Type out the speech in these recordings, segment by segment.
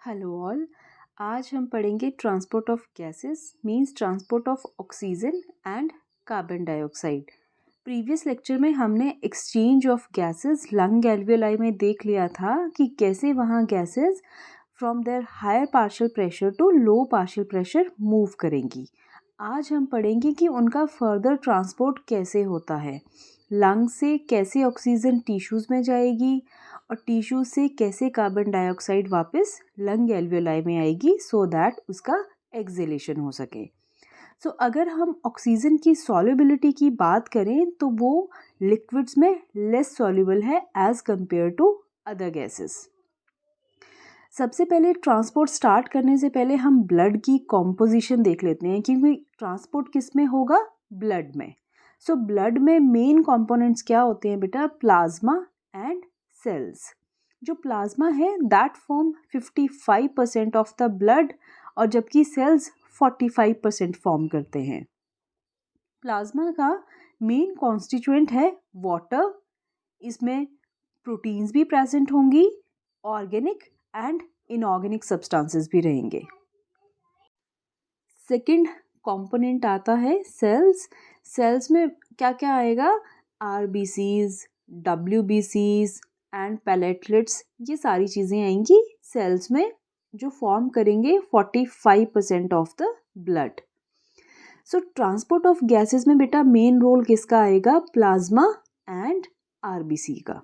Hello all. आज हम पढ़ेंगे transport of gases means transport of oxygen and carbon dioxide. Previous lecture में हमने exchange of gases lung alveoli में देख लिया था कि कैसे वहाँ gases from their higher partial pressure to low partial pressure move करेंगी। आज हम पढ़ेंगे कि उनका फर्दर ट्रांसपोर्ट कैसे होता है, लंग से कैसे ऑक्सीजन टिश्यूज़ में जाएगी और टिश्यू से कैसे कार्बन डाइऑक्साइड वापस लंग एल्वियोलाई में आएगी सो दैट उसका एक्सहेलेशन हो सके। सो अगर हम ऑक्सीजन की सॉल्युबिलिटी की बात करें तो वो लिक्विड्स में लेस सॉल्युबल है as compare to other gases. सबसे पहले ट्रांसपोर्ट स्टार्ट करने से पहले हम ब्लड की कॉम्पोजिशन देख लेते हैं, क्योंकि ट्रांसपोर्ट किस में होगा, ब्लड में। सो ब्लड में मेन कंपोनेंट्स क्या होते हैं बेटा, प्लाज्मा एंड सेल्स। जो प्लाज्मा है that form 55% of the blood और जबकि सेल्स 45% फॉर्म करते हैं। प्लाज्मा का मेन कॉन्स्टिट्यूएंट है वाटर, इसमें प्रोटीन्स भी प्रेजेंट होंगी, ऑर्गेनिक एंड इनऑर्गेनिक सब्सटेंसेस भी रहेंगे। सेकंड कंपोनेंट आता है सेल्स। सेल्स में क्या क्या आएगा, आरबीसीज, डब्ल्यूबीसीज एंड प्लेटलेट्स, ये सारी चीज़ें आएंगी सेल्स में जो फॉर्म करेंगे 45% of the blood. So transport of gases में बेटा मेन रोल किसका आएगा, प्लाज्मा एंड आरबीसी का,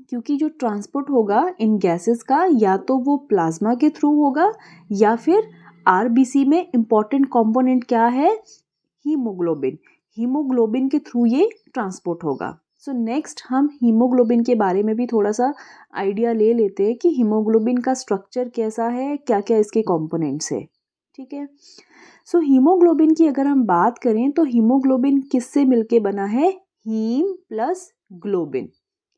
क्योंकि जो ट्रांसपोर्ट होगा इन गैसेस का या तो वो प्लाज्मा के थ्रू होगा या फिर आरबीसी में इम्पॉर्टेंट कंपोनेंट क्या है, हीमोग्लोबिन। हीमोग्लोबिन के थ्रू ये ट्रांसपोर्ट होगा। सो नेक्स्ट हम हीमोग्लोबिन के बारे में भी थोड़ा सा आइडिया ले लेते हैं कि हीमोग्लोबिन का स्ट्रक्चर कैसा है, क्या क्या इसके कंपोनेंट्स है। ठीक है, सो हीमोग्लोबिन की अगर हम बात करें तो हीमोग्लोबिन किससे मिलके बना है, हीम प्लस ग्लोबिन।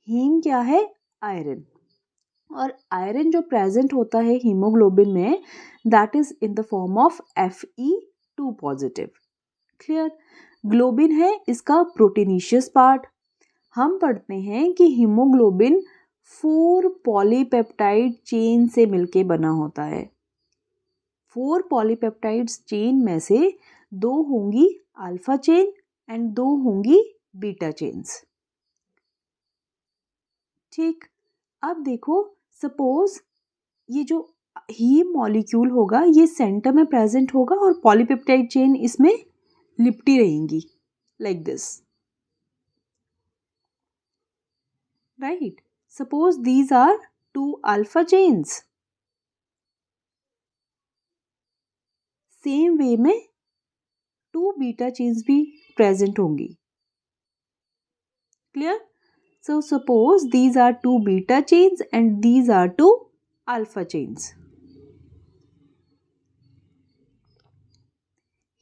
हीम क्या है, आयरन, और आयरन जो प्रेजेंट होता है हीमोग्लोबिन में that is in the form of Fe2 positive. Clear. Globin है इसका प्रोटीनीशियस पार्ट। हम पढ़ते हैं कि हीमोग्लोबिन 4 पॉलीपेप्टाइड चेन से मिलके बना होता है। 4 पॉलीपेप्टाइड्स चेन में से 2 होंगी अल्फा चेन एंड 2 होंगी बीटा चेन्स। ठीक, अब देखो सपोज ये जो हीम मॉलिक्यूल होगा ये सेंटर में प्रेजेंट होगा और पॉलीपेप्टाइड चेन इसमें लिपटी रहेंगी like this, right. Suppose these are 2 alpha chains, same way में 2 बीटा चेन्स भी प्रेजेंट होंगी। Clear. So suppose these are 2 beta chains and these are 2 alpha chains.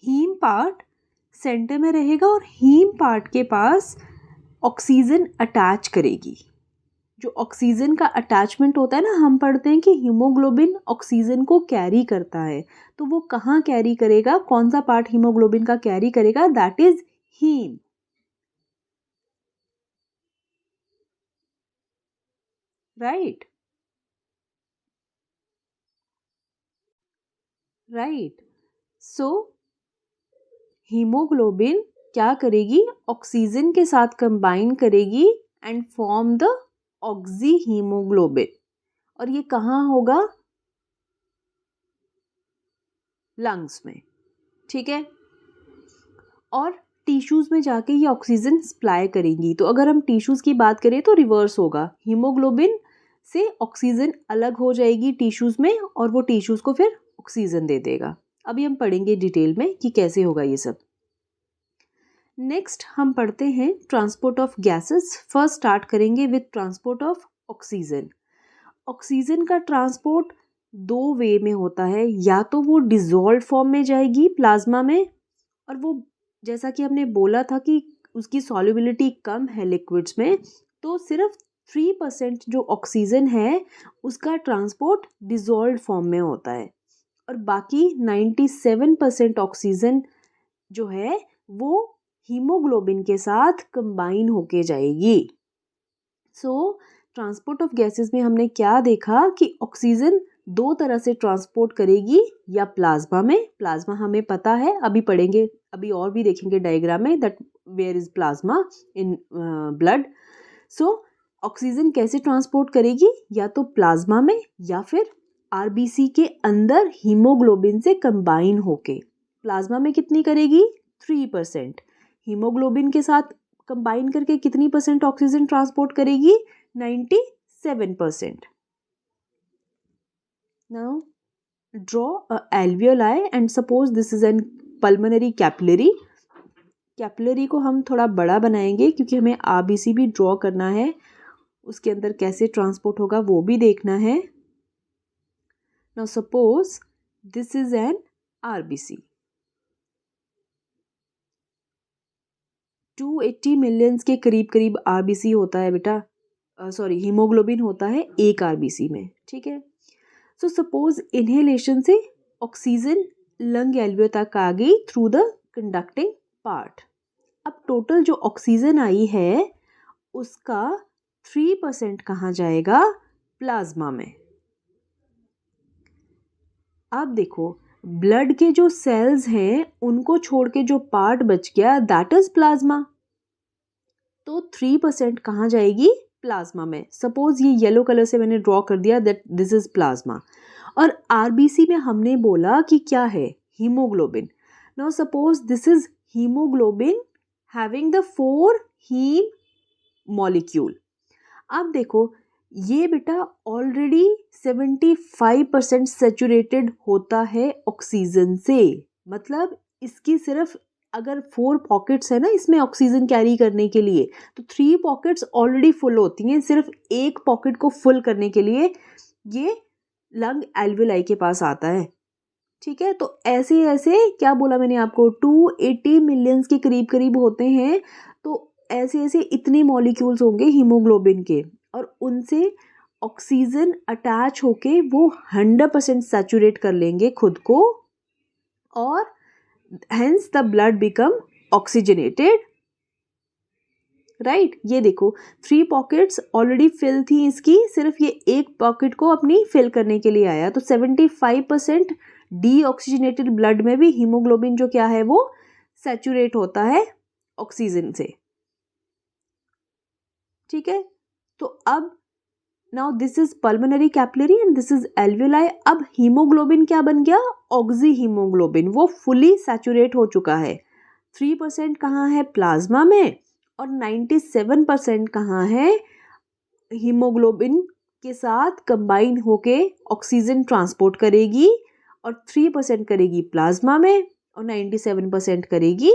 Haem part centre में रहेगा और हीम पार्ट के पास ऑक्सीजन अटैच करेगी। जो oxygen का अटैचमेंट होता है ना, हम पढ़ते हैं कि हीमोग्लोबिन ऑक्सीजन को कैरी करता है, तो वो कहाँ कैरी करेगा, कौन सा पार्ट हीमोग्लोबिन का कैरी करेगा, that is haem. Right, right. So haemoglobin क्या करेगी, ऑक्सीजन के साथ कंबाइन करेगी and form the oxy haemoglobin, और ये कहाँ होगा, लंग्स में। ठीक है, और टिश्यूज में जाके ये ऑक्सीजन सप्लाई करेंगी। तो अगर हम टिश्यूज की बात करें तो रिवर्स होगा, हीमोग्लोबिन से ऑक्सीजन अलग हो जाएगी टिश्यूज में और वो टिश्यूज को फिर ऑक्सीजन दे देगा। अभी हम पढ़ेंगे डिटेल में कि कैसे होगा ये सब। नेक्स्ट हम पढ़ते हैं transport of gases. First start करेंगे with transport of oxygen. Oxygen का ट्रांसपोर्ट 2 वे में होता है, या तो वो डिजॉल्व फॉर्म में जाएगी प्लाज्मा में, और वो जैसा कि हमने बोला था कि उसकी सॉल्युबिलिटी कम है लिक्विड्स में, तो सिर्फ 3% जो ऑक्सीजन है उसका ट्रांसपोर्ट डिजॉल्व फॉर्म में होता है, और बाकी 97% ऑक्सीजन जो है वो हीमोग्लोबिन के साथ कंबाइन होके जाएगी। सो ट्रांसपोर्ट ऑफ गैसेस में हमने क्या देखा कि ऑक्सीजन दो तरह से ट्रांसपोर्ट करेगी, या प्लाज्मा में, प्लाज्मा हमें पता है, अभी पढ़ेंगे, अभी और भी देखेंगे डायग्राम में that where is plasma in blood. So oxygen कैसे ट्रांसपोर्ट करेगी, या तो प्लाज्मा में या फिर आरबीसी के अंदर हीमोग्लोबिन से कंबाइन होके। प्लाज्मा में कितनी करेगी, 3%। हीमोग्लोबिन के साथ कंबाइन करके कितनी परसेंट ऑक्सीजन ट्रांसपोर्ट करेगी, 97%। Now draw a alveoli and suppose this is an pulmonary capillary. Capillary को हम थोड़ा बड़ा बनाएंगे क्योंकि हमें आरबीसी भी ड्रॉ करना है, उसके अंदर कैसे ट्रांसपोर्ट होगा वो भी देखना है। Now suppose this is an RBC, 280 millions के करीब करीब आरबीसी होता है बेटा, सॉरी हीमोग्लोबिन होता है एक आरबीसी में, ठीक है। सो सपोज इनहेलेशन से ऑक्सीजन लंग एल्वियो तक आ गई थ्रू द कंडक्टिंग पार्ट। अब टोटल जो ऑक्सीजन आई है उसका 3% कहाँ जाएगा, प्लाज्मा में। अब देखो ब्लड के जो सेल्स हैं उनको छोड़ के जो पार्ट बच गया दैट इज प्लाज्मा, तो 3% कहाँ जाएगी, प्लाज्मा में। सपोज ये येलो कलर से मैंने ड्रॉ कर दिया दैट दिस इज प्लाज्मा, और आरबीसी में हमने बोला कि क्या है, haemoglobin. Now suppose this is haemoglobin having the 4 haem molecule. अब देखो ये बेटा ऑलरेडी 75% सेचुरेटेड होता है ऑक्सीजन से, मतलब इसकी सिर्फ अगर 4 पॉकेट्स है ना इसमें ऑक्सीजन कैरी करने के लिए, तो 3 पॉकेट्स ऑलरेडी फुल होती हैं, सिर्फ एक पॉकेट को फुल करने के लिए ये लंग एल्वियोलाई के पास आता है, ठीक है। तो ऐसे ऐसे क्या बोला मैंने आपको, 280 मिलियंस के करीब करीब होते हैं, तो ऐसे ऐसे इतने मॉलिक्यूल्स होंगे हीमोग्लोबिन के, और उनसे ऑक्सीजन अटैच होके वो 100% सैचुरेट कर लेंगे खुद को, और hence the blood become oxygenated, right. ये देखो 3 पॉकेट्स ऑलरेडी फिल थी इसकी, सिर्फ ये एक पॉकेट को अपनी फिल करने के लिए आया, तो 75% डीऑक्सीजनेटेड ब्लड में भी हीमोग्लोबिन जो क्या है वो सैचुरेट होता है ऑक्सीजन से, ठीक है। तो अब now this is pulmonary capillary and this is alveoli. अब हीमोग्लोबिन क्या बन गया, ऑक्सी हीमोग्लोबिन, वो फुली सैचुरेट हो चुका है। 3% कहाँ है, प्लाज्मा में, और 97% कहाँ है, हीमोग्लोबिन के साथ कंबाइन होके ऑक्सीजन ट्रांसपोर्ट करेगी, और 3% करेगी प्लाज्मा में, और 97% करेगी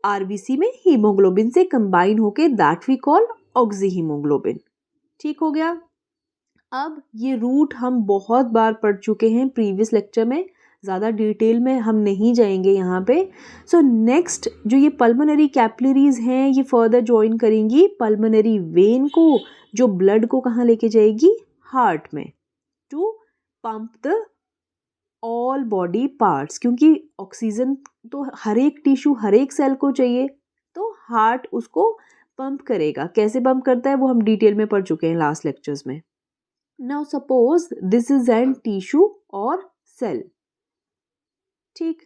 आरबीसी में हीमोग्लोबिन से कंबाइन होके, that we call oxy haemoglobin, ठीक हो गया। अब ये रूट हम बहुत बार पढ़ चुके हैं प्रीवियस लेक्चर में, ज़्यादा डिटेल में हम नहीं जाएंगे यहाँ पे। सो नेक्स्ट जो ये पल्मोनरी कैपिलरीज हैं ये फर्दर ज्वाइन करेंगी पल्मोनरी वेन को, जो ब्लड को कहाँ लेके जाएगी, हार्ट में, to pump the all body parts, क्योंकि ऑक्सीजन तो हर एक टिश्यू हर एक सेल को चाहिए, तो हार्ट उसको पंप करेगा। कैसे पंप करता है वो हम डिटेल में पढ़ चुके हैं लास्ट लेक्चर्स में। Now suppose this is an tissue और सेल, ठीक।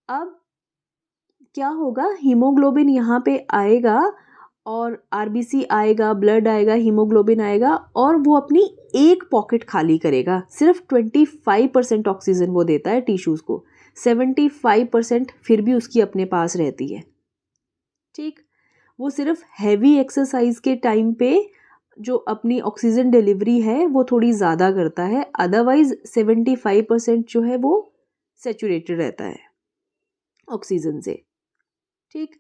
अब क्या होगा, हीमोग्लोबिन यहाँ पे आएगा और आरबीसी आएगा, ब्लड आएगा, हीमोग्लोबिन आएगा, और वो अपनी एक पॉकेट खाली करेगा। सिर्फ 25% ऑक्सीजन वो देता है टिश्यूज को, 75% फिर भी उसकी अपने पास रहती है, ठीक। वो सिर्फ हैवी एक्सरसाइज के टाइम पे जो अपनी ऑक्सीजन डिलीवरी है वो थोड़ी ज़्यादा करता है, अदरवाइज 75% जो है वो सैचुरेटेड रहता है ऑक्सीजन से, ठीक।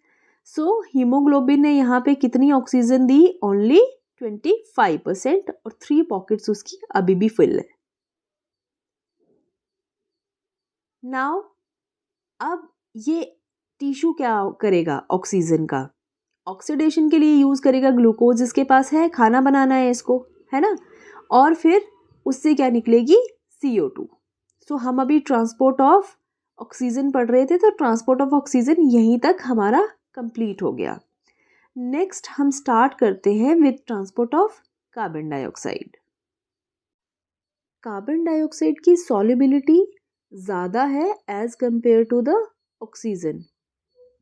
सो हीमोग्लोबिन ने यहाँ पे कितनी ऑक्सीजन दी, ओनली 25%, और 3 पॉकेट्स उसकी अभी भी फुल है। नाउ अब ये टिश्यू क्या करेगा, ऑक्सीजन का ऑक्सीडेशन के लिए यूज करेगा, ग्लूकोज इसके पास है, खाना बनाना है इसको, है ना, और फिर उससे क्या निकलेगी, CO2। सो हम अभी ट्रांसपोर्ट ऑफ ऑक्सीजन पढ़ रहे थे, तो ट्रांसपोर्ट ऑफ ऑक्सीजन यहीं तक हमारा कंप्लीट हो गया। नेक्स्ट हम स्टार्ट करते हैं with transport of carbon dioxide. Carbon dioxide की सॉल्युबिलिटी ज़्यादा है as compare to the oxygen.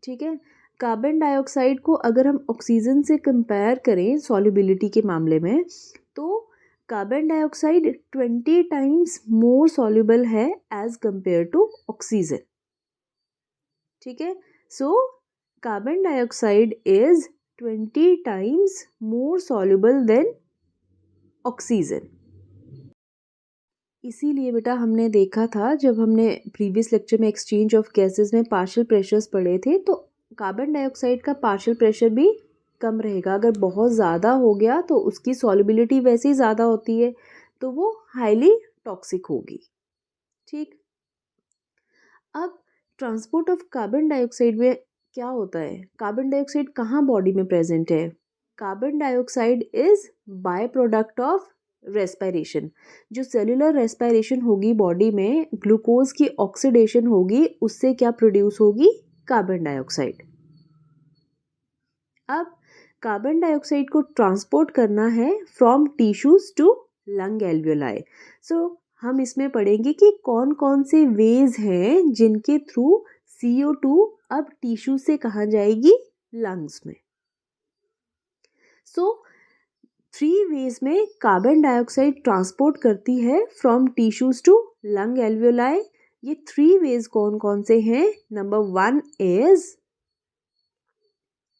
ठीक है, कार्बन डाइऑक्साइड को अगर हम ऑक्सीजन से कंपेयर करें सॉल्युबिलिटी के मामले में, तो carbon dioxide 20 times more soluble है एज कंपेयर टू ऑक्सीजन। ठीक है, so carbon dioxide is 20 times more soluble than oxygen. इसीलिए बेटा हमने देखा था जब हमने प्रीवियस लेक्चर में एक्सचेंज ऑफ गैसेस में पार्शियल प्रेशर्स पढ़े थे, तो कार्बन डाइऑक्साइड का पार्शियल प्रेशर भी कम रहेगा। अगर बहुत ज़्यादा हो गया तो उसकी सॉल्युबिलिटी वैसे ही ज़्यादा होती है, तो वो हाईली टॉक्सिक होगी। ठीक, अब ट्रांसपोर्ट ऑफ कार्बन डाइऑक्साइड में क्या होता है? कार्बन डाइऑक्साइड कहाँ बॉडी में प्रेजेंट है? Carbon dioxide is by product of respiration. जो सेल्यूलर रेस्पिरेशन होगी बॉडी में, ग्लूकोज की ऑक्सीडेशन होगी, उससे क्या प्रोड्यूस होगी? Carbon dioxide. अब कार्बन डाइऑक्साइड को ट्रांसपोर्ट करना है from tissues to lung alveoli. So हम इसमें पढ़ेंगे कि कौन कौन से वेज हैं जिनके थ्रू CO2 अब टिश्यू से कहाँ जाएगी? लंग्स में। सो 3 वेज में कार्बन डाइऑक्साइड ट्रांसपोर्ट करती है from tissues to lung alveoli. ये 3 वेज कौन कौन से हैं? Number 1 is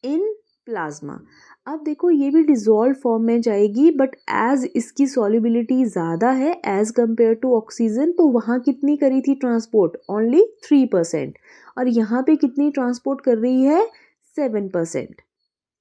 in plasma. अब देखो ये भी डिजॉल्व फॉर्म में जाएगी, बट एज इसकी सॉल्युबिलिटी ज़्यादा है एज कंपेयर टू ऑक्सीजन, तो वहाँ कितनी करी थी ट्रांसपोर्ट? ओनली 3%। और यहाँ पे कितनी ट्रांसपोर्ट कर रही है? 7%।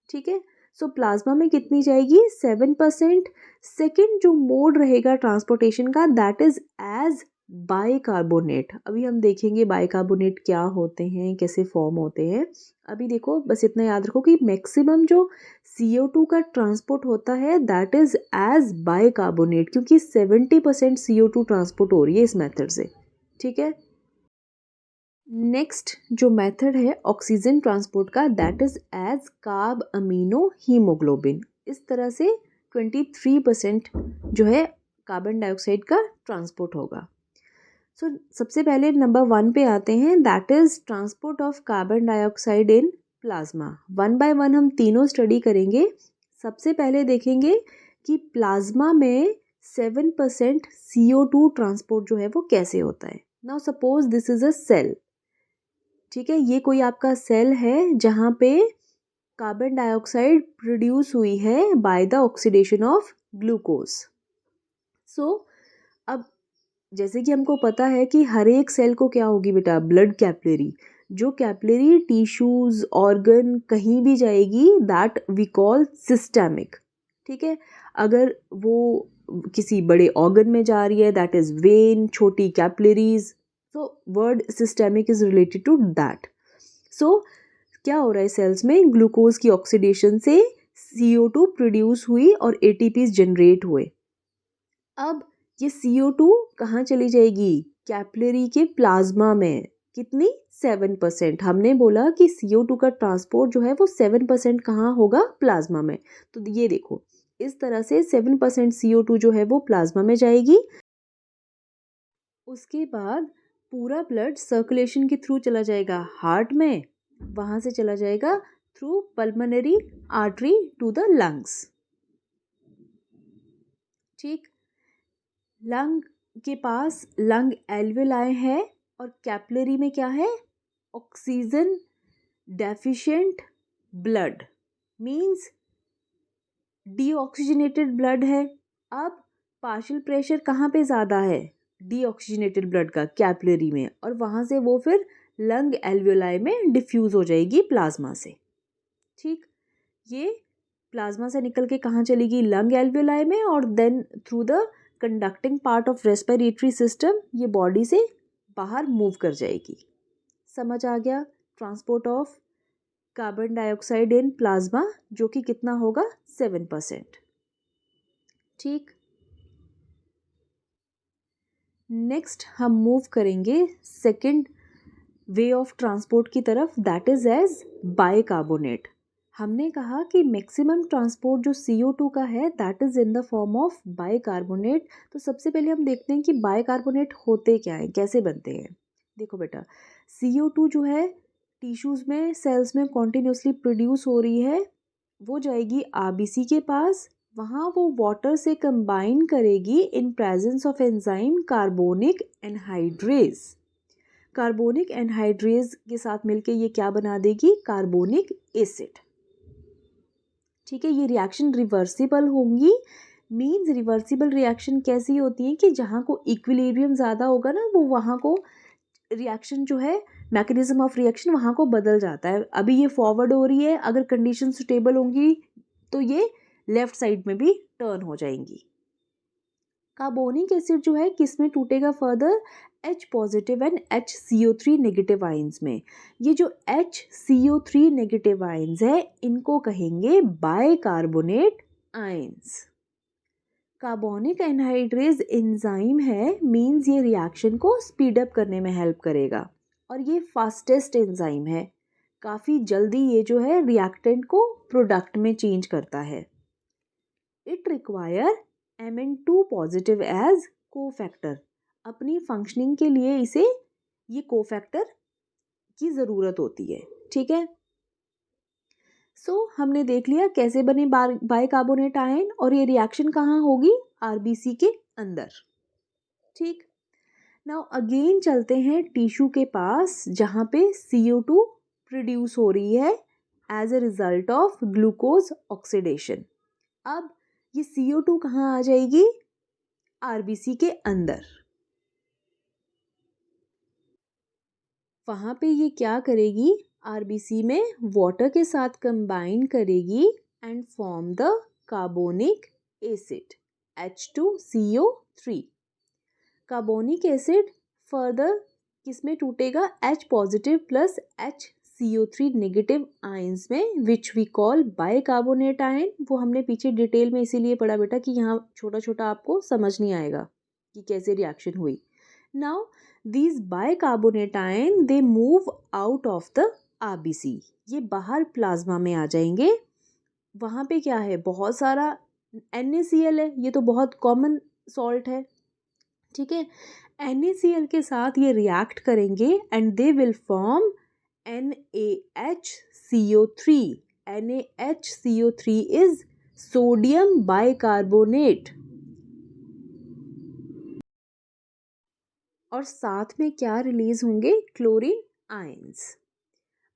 ठीक है, सो प्लाज्मा में कितनी जाएगी? 7%। सेकेंड जो मोड रहेगा ट्रांसपोर्टेशन का, दैट इज एज बाइकार्बोनेट। अभी हम देखेंगे बाइकार्बोनेट क्या होते हैं, कैसे फॉर्म होते हैं। अभी देखो बस इतना याद रखो कि मैक्सिमम जो CO2 का ट्रांसपोर्ट होता है दैट इज एज बाइकार्बोनेट, क्योंकि 70% CO2 ट्रांसपोर्ट हो रही है इस मेथड से। ठीक है, नेक्स्ट जो मेथड है ऑक्सीजन ट्रांसपोर्ट का, that is as carbamino haemoglobin. इस तरह से 23% जो है कार्बन डाइऑक्साइड का ट्रांसपोर्ट होगा। सो सबसे पहले नंबर 1 पे आते हैं, that is transport of carbon dioxide in plasma. 1 by 1 हम तीनों स्टडी करेंगे। सबसे पहले देखेंगे कि प्लाज्मा में 7% CO2 ट्रांसपोर्ट जो है वो कैसे होता है। Now suppose this is a cell. ठीक है, ये कोई आपका सेल है जहाँ पे कार्बन डाइऑक्साइड प्रोड्यूस हुई है by the oxidation of glucose. So अब जैसे कि हमको पता है कि हर एक सेल को क्या होगी बेटा? Blood capillary. जो कैपिलरी टिश्यूज ऑर्गन कहीं भी जाएगी दैट वी कॉल सिस्टेमिक। ठीक है, अगर वो किसी बड़े ऑर्गन में जा रही है दैट इज वेन, छोटी capillaries. So word systemic is related to that. So क्या हो रहा है सेल्स में? ग्लूकोज की ऑक्सीडेशन से CO2 प्रोड्यूस हुई और ATPs जनरेट हुए। अब ये CO2 कहाँ चली जाएगी? कैपिलरी के प्लाज्मा में। कितनी? 7%। हमने बोला कि CO2 का ट्रांसपोर्ट जो है वो 7% कहाँ होगा? प्लाज्मा में। तो ये देखो इस तरह से 7% CO2 जो है वो प्लाज्मा में जाएगी। उसके बाद पूरा ब्लड सर्कुलेशन के थ्रू चला जाएगा हार्ट में, वहाँ से चला जाएगा through pulmonary artery to the lungs. ठीक, लंग के पास लंग एल्वियोलाई है और कैपिलरी में क्या है? Oxygen deficient blood, means deoxygenated blood है। अब पार्शियल प्रेशर कहाँ पे ज़्यादा है? डीऑक्सीजनेटेड ब्लड का, कैपिलरी में, और वहाँ से वो फिर लंग एल्वियोलाई में डिफ्यूज़ हो जाएगी प्लाज्मा से। ठीक, ये प्लाज्मा से निकल के कहाँ चलेगी? लंग एल्वियोलाई में, और then through the conducting part of respiratory system ये बॉडी से बाहर मूव कर जाएगी। समझ आ गया? Transport of carbon dioxide in plasma जो कि कितना होगा? 7%। ठीक, नेक्स्ट हम मूव करेंगे सेकेंड वे ऑफ ट्रांसपोर्ट की तरफ, दैट इज एज बाइकार्बोनेट। हमने कहा कि मैक्सिमम ट्रांसपोर्ट जो CO2 का है that is in the form of bicarbonate. तो सबसे पहले हम देखते हैं कि बाइकार्बोनेट होते क्या हैं, कैसे बनते हैं। देखो बेटा, CO2 जो है टिश्यूज़ में, सेल्स में कॉन्टिन्यूसली प्रोड्यूस हो रही है, वो जाएगी RBC के पास, वहाँ वो वाटर से कंबाइन करेगी in presence of enzyme carbonic anhydrase. Carbonic anhydrase के साथ मिलके ये क्या बना देगी, कार्बोनिक एसिड। ठीक है, ये रिएक्शन रिवर्सिबल होंगी। मीन्स रिवर्सिबल रिएक्शन कैसी होती है कि जहाँ को इक्विलिब्रियम ज़्यादा होगा ना, वो वहाँ को रिएक्शन जो है, मैकेनिज्म ऑफ रिएक्शन वहाँ को बदल जाता है। अभी ये फॉरवर्ड हो रही है, अगर कंडीशन स्टेबल होंगी तो ये लेफ्ट साइड में भी टर्न हो जाएंगी। कार्बोनिक एसिड जो है किस में टूटेगा further, H positive and HCO3 negative ions में। ये जो HCO3 नेगेटिव आयंस है इनको कहेंगे bicarbonate ions. Carbonic anhydrase enzyme है, मींस ये रिएक्शन को स्पीड अप करने में हेल्प करेगा और ये फास्टेस्ट एंजाइम है। काफ़ी जल्दी ये जो है रिएक्टेंट को प्रोडक्ट में चेंज करता है। It require Mn2 positive as cofactor. अपनी फंक्शनिंग के लिए इसे ये कोफैक्टर की ज़रूरत होती है। ठीक है, हमने देख लिया कैसे बने बाइकार्बोनेट आयन और ये रिएक्शन कहाँ होगी, RBC के अंदर। ठीक, नाउ अगेन चलते हैं टिश्यू के पास जहाँ पे CO2 प्रोड्यूस हो रही है as a result of glucose oxidation. अब ये CO2 कहाँ आ जाएगी, RBC के अंदर। वहाँ पे ये क्या करेगी, RBC में वाटर के साथ कंबाइन करेगी and form the carbonic acid H2CO3। Carbonic acid further किस में टूटेगा, H positive plus HCO3 negative ions में, which we call bicarbonate ion. वो हमने पीछे डिटेल में इसीलिए पढ़ा बेटा कि यहाँ छोटा छोटा आपको समझ नहीं आएगा कि कैसे रिएक्शन हुई। Now these bicarbonate ion they move out of the RBC। ये बाहर प्लाज्मा में आ जाएंगे। वहाँ पे क्या है, बहुत सारा NaCl है, ये तो बहुत कॉमन सॉल्ट है। ठीक है, NaCl के साथ ये रिएक्ट करेंगे and they will form NaHCO3। NaHCO3 is sodium bicarbonate. और साथ में क्या रिलीज होंगे, क्लोरीन आयंस।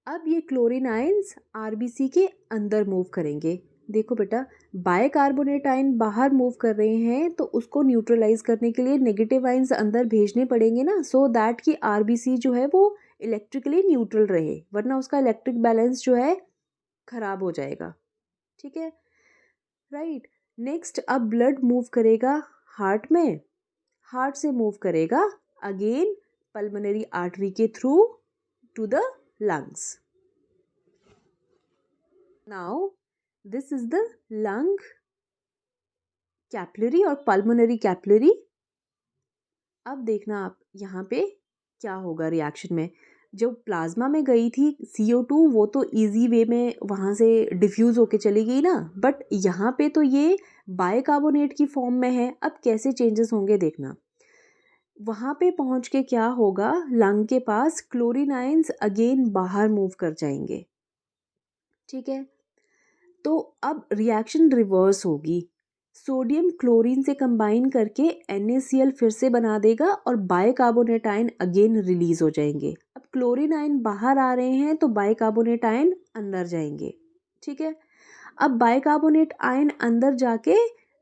अब ये क्लोरीन आयंस RBC के अंदर मूव करेंगे। देखो बेटा, बाइकार्बोनेट आयन बाहर मूव कर रहे हैं तो उसको न्यूट्रलाइज करने के लिए नेगेटिव आयंस अंदर भेजने पड़ेंगे ना, सो दैट कि RBC जो है वो इलेक्ट्रिकली न्यूट्रल रहे, वरना उसका इलेक्ट्रिक बैलेंस जो है खराब हो जाएगा। ठीक है, राइट। नेक्स्ट अब ब्लड मूव करेगा हार्ट में, हार्ट से मूव करेगा अगेन पल्मोनरी आर्टरी के through to the lungs. Now this is the lung capillary और पल्मोनरी कैपिलरी। अब देखना आप यहाँ पे क्या होगा रिएक्शन में। जो प्लाज्मा में गई थी CO2 वो तो इजी वे में वहाँ से डिफ्यूज़ होके चली गई ना, बट यहाँ पे तो ये बाइकार्बोनेट की फॉर्म में है। अब कैसे चेंजेस होंगे देखना। वहाँ पे पहुँच के क्या होगा, लंग के पास क्लोरीन आयंस अगेन बाहर मूव कर जाएंगे। ठीक है, तो अब रिएक्शन रिवर्स होगी। सोडियम क्लोरीन से कंबाइन करके NaCl फिर से बना देगा और बाइकार्बोनेट आयन अगेन रिलीज हो जाएंगे। अब क्लोरीन आयन बाहर आ रहे हैं तो बाइकार्बोनेट आयन अंदर जाएंगे। ठीक है, अब बाइकार्बोनेट आयन अंदर जाके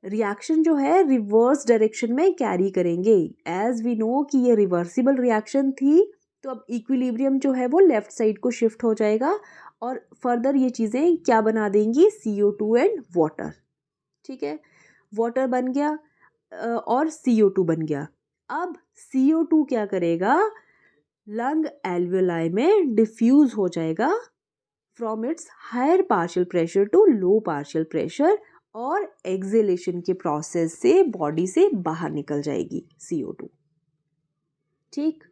रिएक्शन जो है रिवर्स डायरेक्शन में कैरी करेंगे। एज वी नो कि ये रिवर्सिबल रिएक्शन थी, तो अब इक्विलिब्रियम जो है वो लेफ्ट साइड को शिफ्ट हो जाएगा और फर्दर ये चीज़ें क्या बना देंगी, CO2 एंड वाटर। ठीक है, वाटर बन गया और CO2 बन गया। अब CO2 क्या करेगा, लंग एल्वेलाई में डिफ्यूज हो जाएगा from its higher partial pressure to low partial pressure और एक्सेलेशन के प्रोसेस से बॉडी से बाहर निकल जाएगी CO2। ठीक,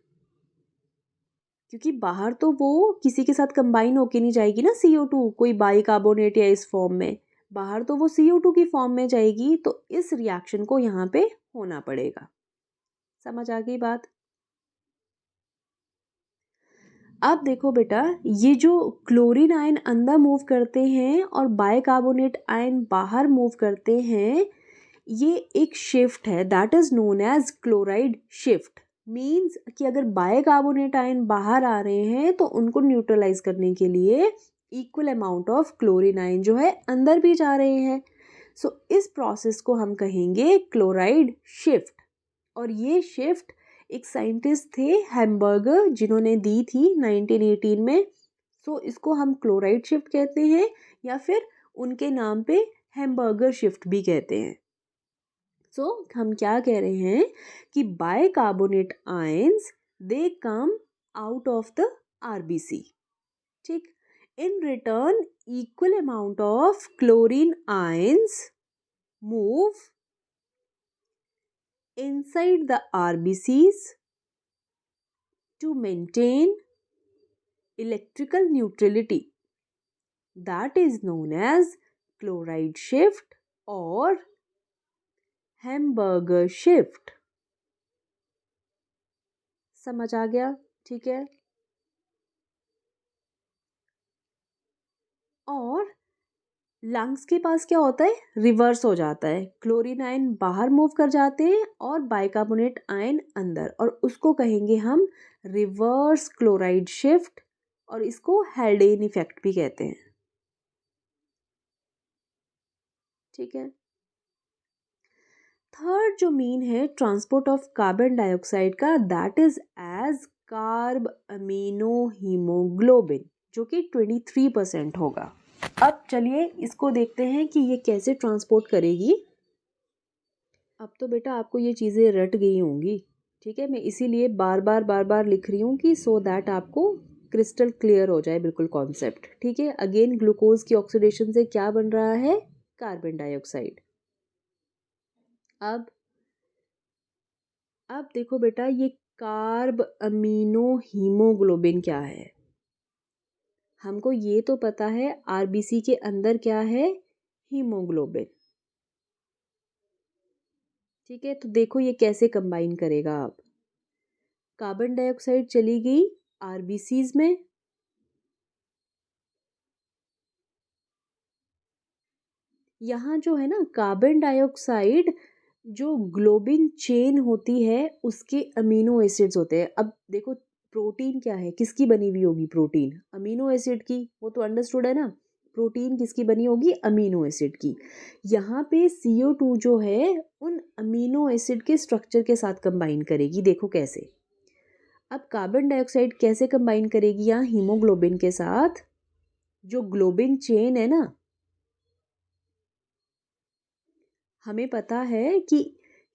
क्योंकि बाहर तो वो किसी के साथ कंबाइन होके नहीं जाएगी ना, CO2 कोई बाइकार्बोनेट या इस फॉर्म में, बाहर तो वो CO2 की फॉर्म में जाएगी, तो इस रिएक्शन को यहाँ पे होना पड़ेगा। समझ आ गई बात? अब देखो बेटा, ये जो क्लोरीन आयन अंदर मूव करते हैं और बाइकार्बोनेट आयन बाहर मूव करते हैं, ये एक शिफ्ट है, that is known as chloride shift. Means कि अगर बाइकार्बोनेट आयन बाहर आ रहे हैं तो उनको न्यूट्रलाइज करने के लिए equal amount of chlorine ion जो है अंदर भी जा रहे हैं। सो इस प्रोसेस को हम कहेंगे क्लोराइड शिफ्ट। और ये शिफ्ट एक साइंटिस्ट थे हैम्बर्गर, जिन्होंने दी थी 1918 में। सो इसको हम क्लोराइड शिफ्ट कहते हैं, या फिर उनके नाम पे हैम्बर्गर शिफ्ट भी कहते हैं। सो हम क्या कह रहे हैं कि bicarbonate ions they come out of the RBC, ठीक। In return equal amount of chlorine ions move inside the RBCs to maintain electrical neutrality. That is known as chloride shift or Hamburger shift. समझ आ गया? ठीक है। और lungs के पास क्या होता है, रिवर्स हो जाता है, क्लोरीन आयन बाहर मूव कर जाते हैं और बाइकार्बोनेट आयन अंदर, और उसको कहेंगे हम रिवर्स क्लोराइड शिफ्ट, और इसको हेल्डेन इफेक्ट भी कहते हैं। ठीक है। थर्ड जो मीन है ट्रांसपोर्ट ऑफ कार्बन डाइऑक्साइड का, that is as carbamino haemoglobin, जो कि 23% होगा। अब चलिए इसको देखते हैं कि ये कैसे ट्रांसपोर्ट करेगी। अब तो बेटा आपको ये चीज़ें रट गई होंगी, ठीक है। मैं इसीलिए बार बार लिख रही हूँ कि सो दैट आपको क्रिस्टल क्लियर हो जाए बिल्कुल कॉन्सेप्ट, ठीक है। अगेन ग्लूकोज की ऑक्सीडेशन से क्या बन रहा है, कार्बन डाइऑक्साइड। अब देखो बेटा, ये कार्ब अमीनो हीमोग्लोबिन क्या है। हमको ये तो पता है RBC के अंदर क्या है, हीमोग्लोबिन, ठीक है। तो देखो ये कैसे कंबाइन करेगा। अब कार्बन डाइऑक्साइड चली गई RBCs में, यहाँ जो है ना कार्बन डाइऑक्साइड जो ग्लोबिन चेन होती है उसके अमीनो एसिड्स होते हैं। अब देखो प्रोटीन क्या है, किसकी बनी हुई होगी प्रोटीन, अमीनो एसिड की, वो तो अंडरस्टूड है ना। प्रोटीन किसकी बनी होगी, अमीनो एसिड की। यहाँ पे CO2 जो है उन अमीनो एसिड के स्ट्रक्चर के साथ कंबाइन करेगी। देखो कैसे। अब कार्बन डाइऑक्साइड कैसे कंबाइन करेगी यहाँ हीमोग्लोबिन के साथ, जो ग्लोबिन चेन है ना, हमें पता है कि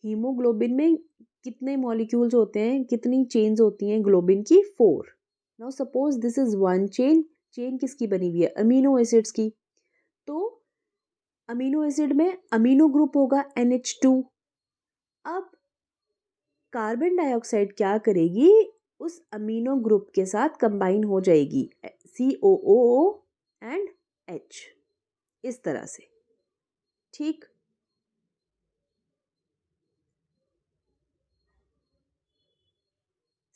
हीमोग्लोबिन में कितने मॉलिक्यूल्स होते हैं, कितनी चेन्स होती हैं ग्लोबिन की, 4। Now suppose this is one chain, chain किसकी बनी हुई है, अमीनो एसिड्स की। तो अमीनो एसिड में अमीनो ग्रुप होगा NH2। अब कार्बन डाइऑक्साइड क्या करेगी, उस अमीनो ग्रुप के साथ कंबाइन हो जाएगी, COO एंड H, इस तरह से, ठीक।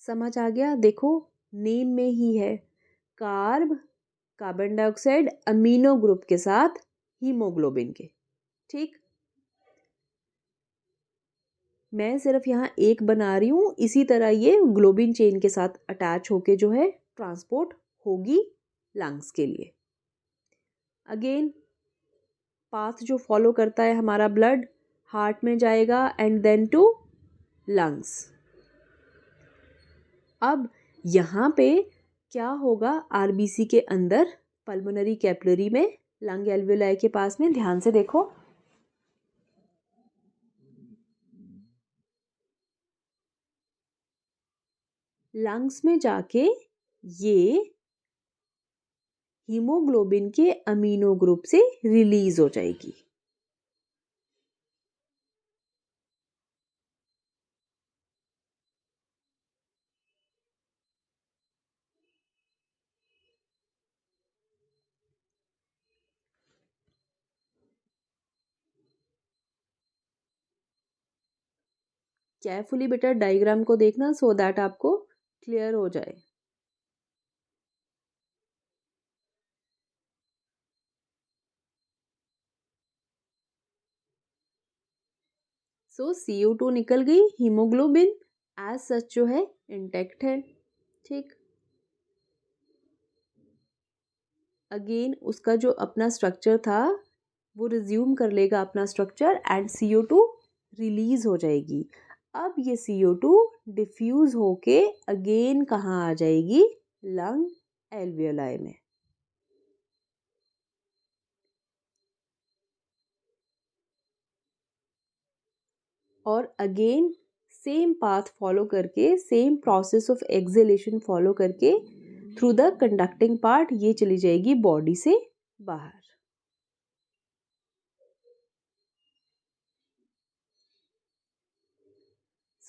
समझ आ गया? देखो नेम में ही है, कार्बन डाइऑक्साइड अमीनो ग्रुप के साथ हीमोग्लोबिन के, ठीक। मैं सिर्फ यहाँ एक बना रही हूँ, इसी तरह ये ग्लोबिन चेन के साथ अटैच होके जो है ट्रांसपोर्ट होगी लंग्स के लिए। अगेन पाथ जो फॉलो करता है हमारा, ब्लड हार्ट में जाएगा एंड देन टू लंग्स। अब यहाँ पे क्या होगा, RBC के अंदर पल्मोनरी कैपिलरी में, लंग एल्वेलाई के पास में, ध्यान से देखो। लंग्स में जाके ये हीमोग्लोबिन के अमीनो ग्रुप से रिलीज हो जाएगी। केयरफुली बेटा डायग्राम को देखना सो दैट आपको क्लियर हो जाए। सो CO2 निकल गई, हीमोग्लोबिन एज सच जो है इंटैक्ट है। ठीक, अगेन उसका जो अपना स्ट्रक्चर था वो रिज्यूम कर लेगा अपना स्ट्रक्चर एंड CO2 रिलीज हो जाएगी। अब ये CO2 डिफ्यूज होके अगेन कहाँ आ जाएगी, लंग एल्वियोलाई में। और अगेन सेम पाथ फॉलो करके, same process of exhalation follow करके थ्रू द कंडक्टिंग पार्ट ये चली जाएगी बॉडी से बाहर।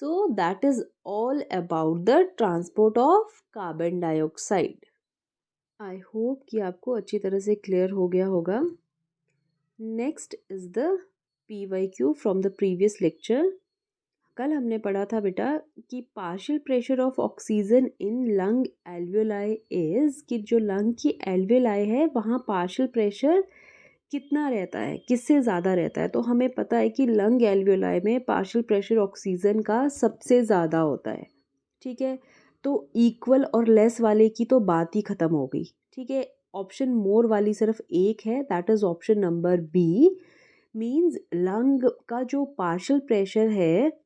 So that is all about the transport of carbon dioxide. I hope कि आपको अच्छी तरह से क्लियर हो गया होगा। Next is the PYQ from the previous lecture. कल हमने पढ़ा था बेटा कि partial pressure of oxygen in lung alveoli is, कि जो लंग की एल्वियोलाई है वहाँ पार्शियल प्रेशर कितना रहता है, किससे ज़्यादा रहता है। तो हमें पता है कि लंग एल्वियोलाई में पार्शियल प्रेशर ऑक्सीजन का सबसे ज़्यादा होता है। ठीक है, तो इक्वल और लेस वाले की तो बात ही ख़त्म हो गई। ठीक है, ऑप्शन मोर वाली सिर्फ एक है, that is option number B. Means lung का जो पार्शियल प्रेशर है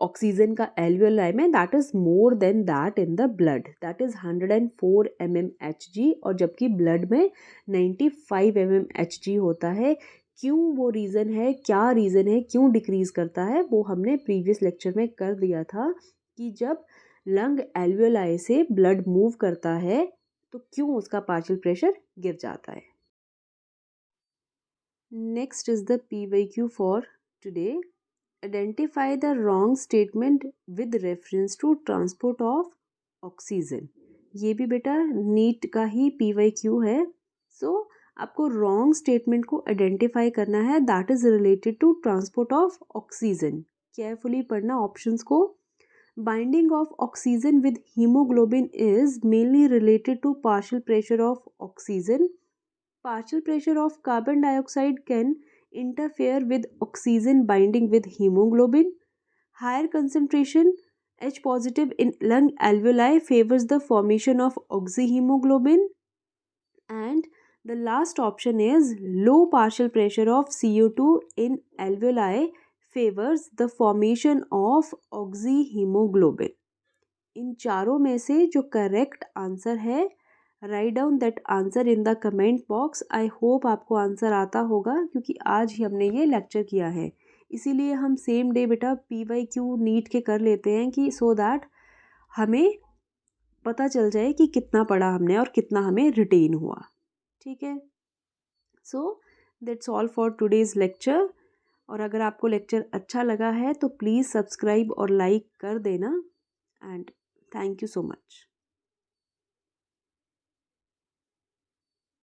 ऑक्सीजन का एल्वियोलाई में, that is more than that in the blood, that is 104 mmHg, और जबकि ब्लड में 95 mmHg होता है। क्यों, वो रीज़न है, क्या रीज़न है, क्यों डिक्रीज़ करता है, वो हमने प्रीवियस लेक्चर में कर दिया था कि जब लंग एल्वियोलाई से ब्लड मूव करता है तो क्यों उसका पार्शियल प्रेशर गिर जाता है। Next is the PYQ for today. Identify the wrong statement with reference to transport of oxygen। ये भी बेटा नीट का ही PYQ है। सो आपको रॉन्ग स्टेटमेंट को आइडेंटिफाई करना है, that is related to transport of oxygen. Carefully पढ़ना ऑप्शंस को। Binding of oxygen with haemoglobin is mainly related to partial pressure of oxygen. Partial pressure of carbon dioxide can interfere with oxygen binding with hemoglobin. Higher concentration H positive in lung alveoli favors the formation of oxyhemoglobin. And the last option is low partial pressure of CO2 in alveoli favors the formation of oxyhemoglobin. इन चारों में से जो correct answer है, write down that answer in the comment box. I hope आपको answer आता होगा क्योंकि आज ही हमने ये लेक्चर किया है, इसीलिए हम सेम डे बेटा PYQ नीट के कर लेते हैं कि सो दैट हमें पता चल जाए कि कितना पढ़ा हमने और कितना हमें रिटेन हुआ। ठीक है, so that's all for today's lecture. और अगर आपको लेक्चर अच्छा लगा है तो प्लीज़ सब्सक्राइब और लाइक कर देना। And thank you so much.